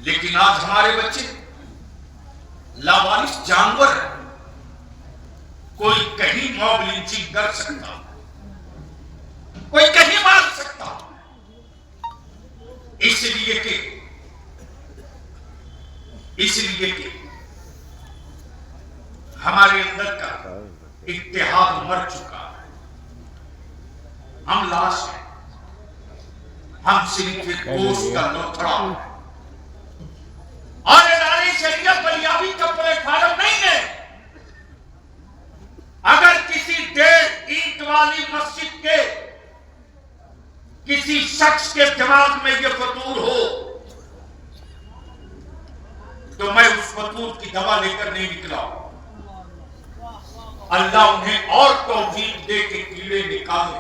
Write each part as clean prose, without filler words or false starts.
लेकिन आज हमारे बच्चे लावारिस जानवर है। कोई कहीं मॉब लिंचिंग कर सकता, कोई कहीं मार सकता, इसलिए कि हमारे अंदर का इत्तेहाद मर चुका है। हम लाश हैं, हम सिर्फ एक गोश्त का लोथड़ा है। और इदारे शरीयत बलियाबी का प्लेटफार्म नहीं है। अगर किसी 1.5 ईंट वाली मस्जिद के किसी शख्स के दिमाग में यह फतूर हो तो मैं उस फतूर की दवा लेकर नहीं निकला। अल्लाह उन्हें और तौफीक दे के कीड़े निकाले।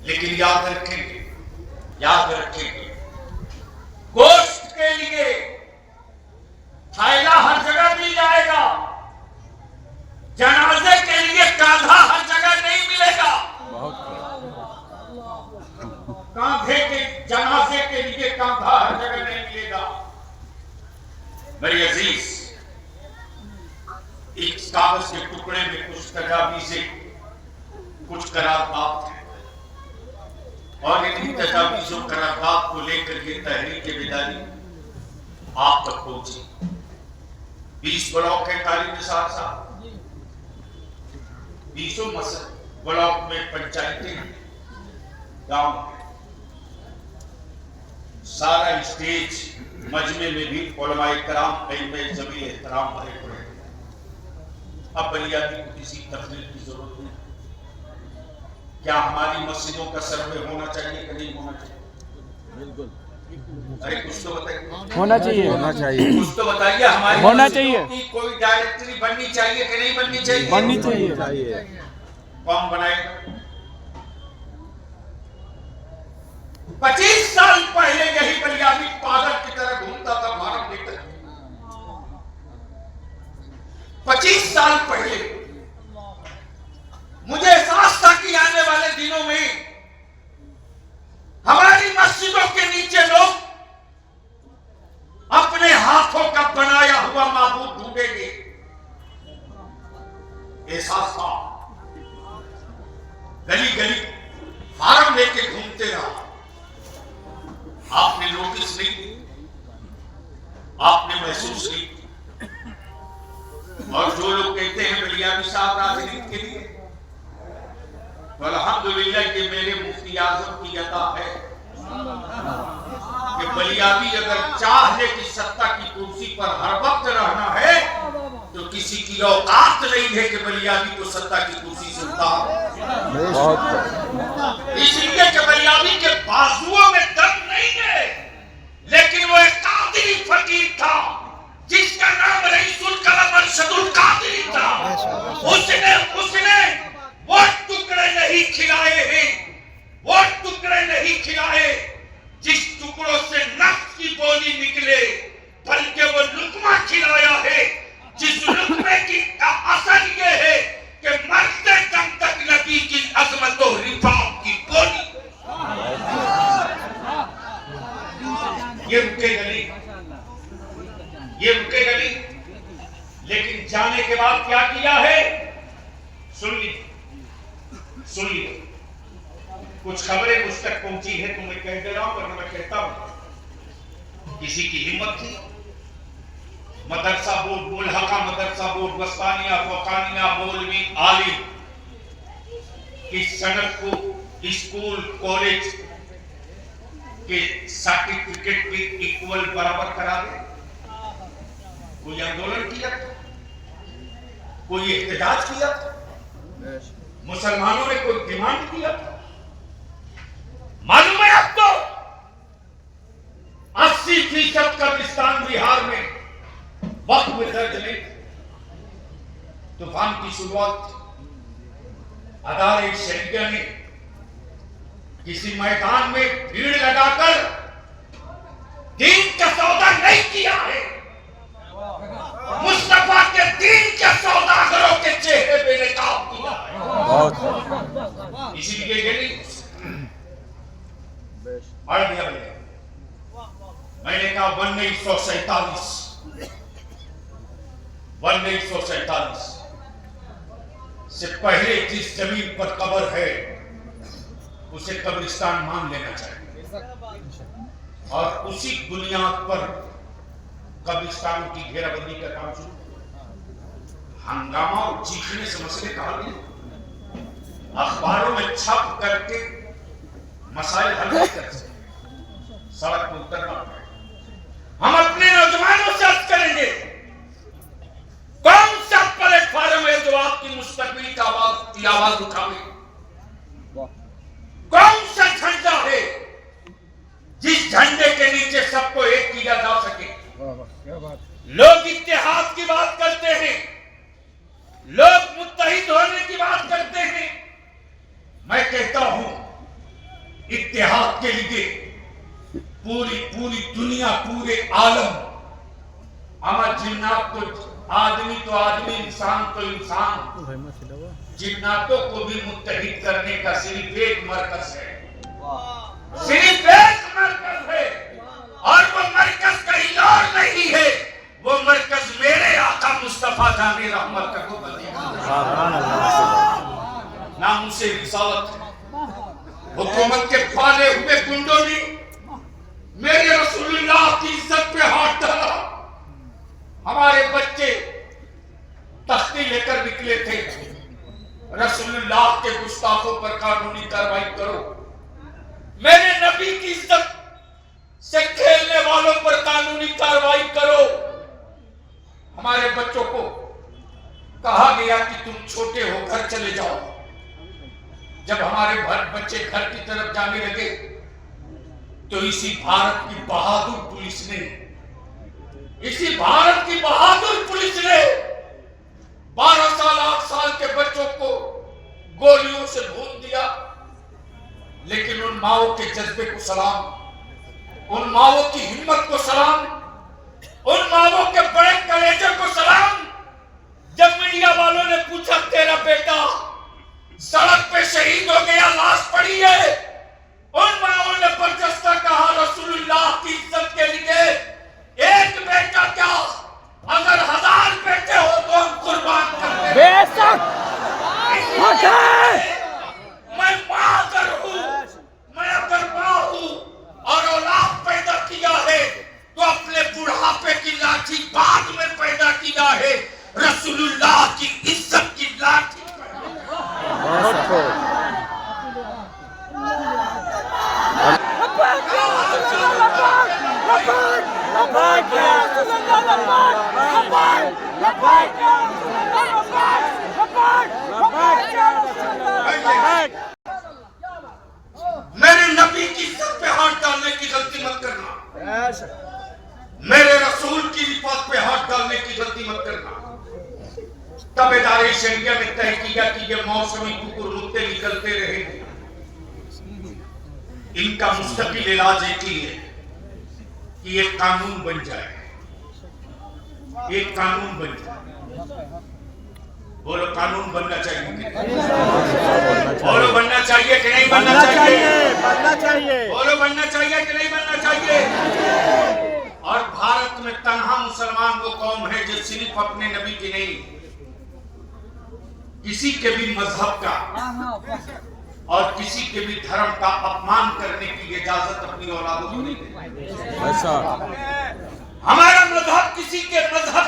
लेकिन याद रखेंगे गोश्त के लिए थैला हर जगह मिल जाएगा, जनाजे के लिए कांधा हर जगह नहीं मिलेगा। कांधे के जनाजे के लिए कांधा हर जगह नहीं मिलेगा। मेरे अजीज, इस कागज के टुकड़े में कुछ तजावीज़, कुछ करारदाद है और इन तजावीज़ों करारदाद को लेकर ये तहरीक बेदारी आप तक पहुंची। 20 ब्लॉक है तारीख के साथ साथ 20 ब्लॉक में पंचायतें, गांव, सारा स्टेज मजमे में भी उलमाए कराम जमीन एहतराम भरे पड़े। अब बलियादी को किसी तकलीफ की जरूरत नहीं। क्या हमारी मस्जिदों का सर्वे होना चाहिए कि नहीं होना चाहिए? बिल्कुल। अरे कुछ तो बताइए। होना चाहिए। कुछ तो बताइए। हमारी होना चाहिए की कोई डायरेक्टरी बननी चाहिए कि नहीं बननी चाहिए? बननी चाहिए। कौन बनाएगा? 25 साल पहले यही बलियादी पागल की तरह घूमता था भारत भीतर। 25 साल पहले मुझे एहसास था कि आने वाले दिनों में हमारी मस्जिदों के नीचे लोग अपने हाथों का बनाया हुआ माबूद ढूंढेंगे। एहसास था। गली गली फार्म लेके घूमते रहा। आपने नोटिस नहीं की, आपने महसूस नहीं की। और जो लोग कहते हैं बलियादी साहब राजनीति के लिए, तो अल्हम्दुलिल्लाह ये मेरे मुफ्ती आजम की अता है कि बलियादी अगर चाह ले कि सत्ता की कुर्सी पर हर वक्त रहना है तो किसी की औकात नहीं है कि बलियादी को सत्ता की कुर्सी से उतार। इसलिए कि बलियादी के बाजुओं में दम नहीं है, लेकिन वो एक कादिरी फकीर था जिसका नाम रईसुल कलम अरशदुल कादिरी था। उसने वो टुकड़े नहीं खिलाए हैं, वो टुकड़े नहीं खिलाए जिस टुकड़ों से नफ्स की बोली निकले, बल्कि वो लुकमा खिलाया है जिस लुकमे की असर ये है कि मरते दम तक नबी की अजमत और रिफात की बोली। ये रुकेगा नहीं। लेकिन जाने के बाद क्या किया है सुन लीजिए। कुछ खबरें मुझ तक पहुंची है तो मैं कह दे रहा हूं, वरना मैं कहता हूं किसी की हिम्मत थी मदरसा बोर्ड, मुल्हका मदरसा बोर्ड, वस्तानिया, फौकानिया, मौलवी, आलिम की सनद को स्कूल कॉलेज के सर्टिफिकेट के इक्वल बराबर करा दे। कोई आंदोलन किया था, कोई एहतजाज किया था, मुसलमानों ने कोई डिमांड किया था? मालूम है आपको 80% कब्रिस्तान बिहार में वक्त में दर्ज नहीं। तूफान की शुरुआत अदारे शरिया ने किसी मैदान में भीड़ लगाकर दीन का सौदा नहीं किया है। मुस्तफा के दीन के सौदागरों के चेहरे पे नकाब किया है। इसीलिए ये नहीं पढ़ दिया मैंने मैंने कहा 1947 से पहले जिस जमीन पर कब्र है उसे कब्रिस्तान मान लेना चाहिए और उसी बुनियाद पर कब्रिस्तान की घेराबंदी का काम शुरू। हंगामा और चीखने से मसले का हल नहीं, अखबारों में छप करके मसाइल हल नहीं कर सकते, सड़क पर उतरना पड़ेगा। हम अपने नौजवानों से अर्ज करेंगे, कौन सा प्लेटफॉर्म है जो आपकी मुस्तकबिल की आवाज उठावे? कौन सा झंडा है जिस झंडे के नीचे सबको एक किया जा सके? लोग इत्तेहाद की बात करते हैं, लोग मुत्तहिद होने की बात करते हैं। मैं कहता हूं इत्तेहाद के लिए पूरी दुनिया, पूरे आलम, अमर जिन्नात तो आदमी, इंसान तो इंसान, जिन्नातों को भी मुत्तहिद करने का सिर्फ एक मरकज है, सिर्फ एक मरकज है, और वो मरकज कहीं और नहीं है, वो मरकज मेरे आका मुस्तफा जाने रहमत का नाम से रिसालत है। हुकूमत के पाले हुए गुंडों ने मेरे रसूलुल्लाह की इज्जत पे हाथ डाला। हमारे बच्चे तख्ती लेकर निकले थे, रसूलुल्लाह के गुस्ताखों पर कानूनी कार्रवाई करो। मेरे नबी की इज्जत से खेलने वालों पर कानूनी कार्रवाई करो। हमारे बच्चों को कहा गया कि तुम छोटे हो, घर चले जाओ। जब हमारे बच्चे घर की तरफ जाने लगे तो इसी भारत की बहादुर पुलिस ने 12 साल 8 साल के बच्चों को गोलियों से भून दिया। लेकिन उन माओं के जज्बे को सलाम, उन माओं की हिम्मत को सलाम, उन माओं के बड़े कलेजे को सलाम। जब मीडिया वालों ने पूछा तेरा बेटा सड़क पे शहीद हो गया, लाश पड़ी है, उन माओं ने बरजस्ता कहा रसूलुल्लाह की इज्जत के लिए एक बेटा क्या, अगर 1000 बेटे हो तो हम कुर्बान कर देंगे। बेशक मैं मां अगर मां हूं और औलाद पैदा किया है तो अपने बुढ़ापे की लाठी बाद में पैदा किया है, रसूलुल्लाह की इज्जत की लाठी। मेरे नबी की इज्जत पे हाथ डालने की गलती मत करना, मेरे रसूल की रिफात पे हाथ डालने की गलती मत करना। तबेदारी शरिया ने तय किया कि ये मौसमी कुकुर मुत्ते निकलते रहेंगे। इनका मुस्तकिल इलाज एक ही है कि एक कानून बन जाए, एक कानून बन जाए। बोलो कानून बनना चाहिए, बोलो बनना चाहिए कि नहीं बनना चाहिए, बोलो बनना चाहिए कि नहीं बनना चाहिए। और भारत में तन्हा मुसलमान वो कौम है जो सिर्फ अपने नबी की नहीं, किसी के भी मजहब का और किसी के भी धर्म का अपमान करने की इजाजत अपनी औलादों को नहीं देती। हमारा मजहब किसी के मजहब